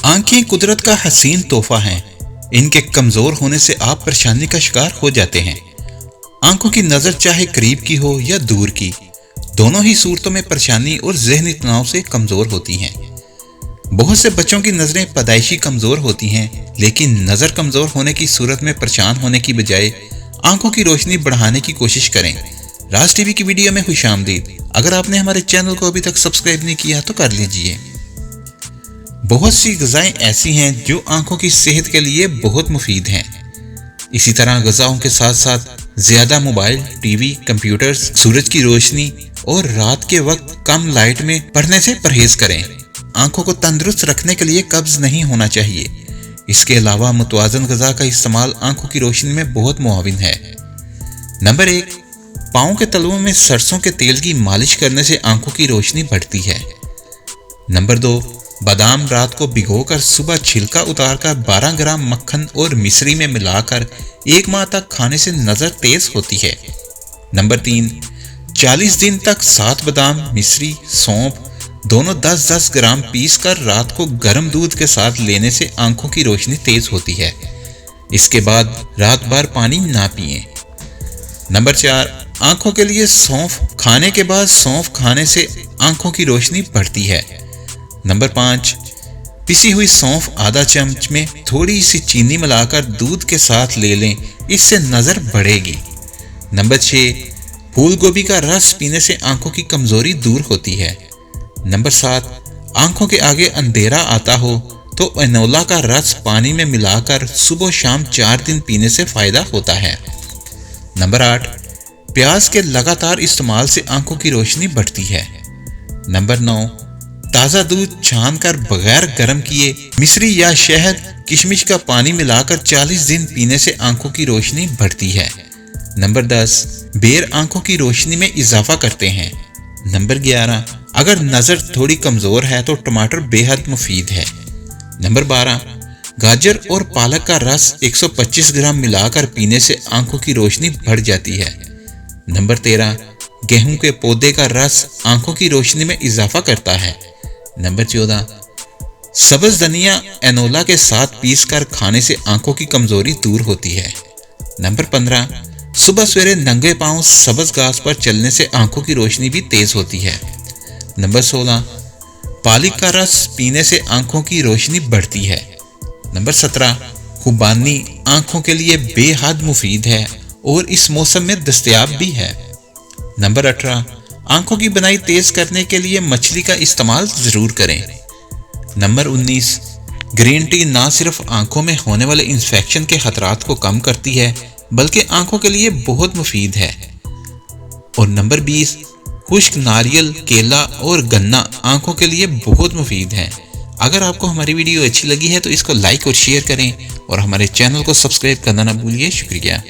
आंखें कुदरत का हसीन तोहफा हैं। इनके कमजोर होने से आप परेशानी का शिकार हो जाते हैं। आंखों की नजर चाहे करीब की हो या दूर की, दोनों ही सूरतों में परेशानी और ज़हनी तनाव से कमजोर होती हैं। बहुत से बच्चों की नजरें पैदाइशी कमजोर होती हैं, लेकिन नजर कमजोर होने की सूरत में परेशान होने की बजाय आंखों की रोशनी बढ़ाने की कोशिश करें। राज टीवी की वीडियो में खुशामदीद। अगर आपने हमारे चैनल को अभी तक सब्सक्राइब नहीं किया तो कर लीजिए। बहुत सी ग़िज़ाएं ऐसी हैं जो आंखों की सेहत के लिए बहुत मुफीद हैं। इसी तरह ग़िज़ाओं के साथ साथ ज़्यादा मोबाइल, टीवी, कंप्यूटर्स, सूरज की रोशनी और रात के वक्त कम लाइट में पढ़ने से परहेज करें। आंखों को तंदुरुस्त रखने के लिए कब्ज़ नहीं होना चाहिए। इसके अलावा मुतवाज़न ग़िज़ा का इस्तेमाल आंखों की रोशनी में बहुत मुआविन है। नंबर 1, पाँव के तलवों में सरसों के तेल की मालिश करने से आंखों की रोशनी बढ़ती है। नंबर 2, बादाम रात को भिगोकर सुबह छिलका उतारकर 12 ग्राम मक्खन और मिश्री में मिलाकर 1 माह तक खाने से नज़र तेज होती है। नंबर 3, 40 दिन तक 7 बादाम, मिश्री, सौंफ दोनों 10-10 ग्राम पीस कर रात को गर्म दूध के साथ लेने से आंखों की रोशनी तेज होती है। इसके बाद रात भर पानी ना पिएं। नंबर 4, आंखों के लिए सौंफ। खाने के बाद सौंफ खाने से आंखों की रोशनी बढ़ती है। नंबर 5, पिसी हुई सौंफ आधा चम्मच में थोड़ी सी चीनी मिलाकर दूध के साथ ले लें, इससे नज़र बढ़ेगी। नंबर 6, फूल गोभी का रस पीने से आंखों की कमजोरी दूर होती है। नंबर 7, आंखों के आगे अंधेरा आता हो तो एनोला का रस पानी में मिलाकर सुबह शाम 4 दिन पीने से फायदा होता है। नंबर 8, प्याज के लगातार इस्तेमाल से आंखों की रोशनी बढ़ती है। नंबर 9, ताज़ा दूध छानकर बगैर गर्म किए मिश्री या शहद, किशमिश का पानी मिलाकर 40 दिन पीने से आंखों की रोशनी बढ़ती है। नंबर 10, बेर आंखों की रोशनी में इजाफा करते हैं। नंबर 11, अगर नज़र थोड़ी कमज़ोर है तो टमाटर बेहद मुफीद है। नंबर 12, गाजर और पालक का रस 125 ग्राम मिलाकर पीने से आंखों की रोशनी बढ़ जाती है। नंबर 13, गेहूं के पौधे का रस आंखों की रोशनी में इजाफा करता है। नंबर 14, सब्ज़ धनिया एनोला के साथ पीस कर खाने से आंखों की कमजोरी दूर होती है। नंबर 15, सुबह सवेरे नंगे पांव सब्ज़ घास पर चलने से आंखों की रोशनी भी तेज होती है। नंबर 16, पालक का रस पीने से आंखों की रोशनी बढ़ती है। नंबर 17, खुबानी आंखों के लिए बेहद मुफीद है और इस मौसम में दस्तयाब भी है। नंबर 18, आंखों की बनाई तेज करने के लिए मछली का इस्तेमाल जरूर करें। नंबर 19, ग्रीन टी ना सिर्फ आंखों में होने वाले इंफेक्शन के खतरात को कम करती है बल्कि आंखों के लिए बहुत मुफीद है। और नंबर 20, खुश्क नारियल, केला और गन्ना आंखों के लिए बहुत मुफीद है। अगर आपको हमारी वीडियो अच्छी लगी है तो इसको लाइक और शेयर करें और हमारे चैनल को सब्सक्राइब करना ना भूलिए। शुक्रिया।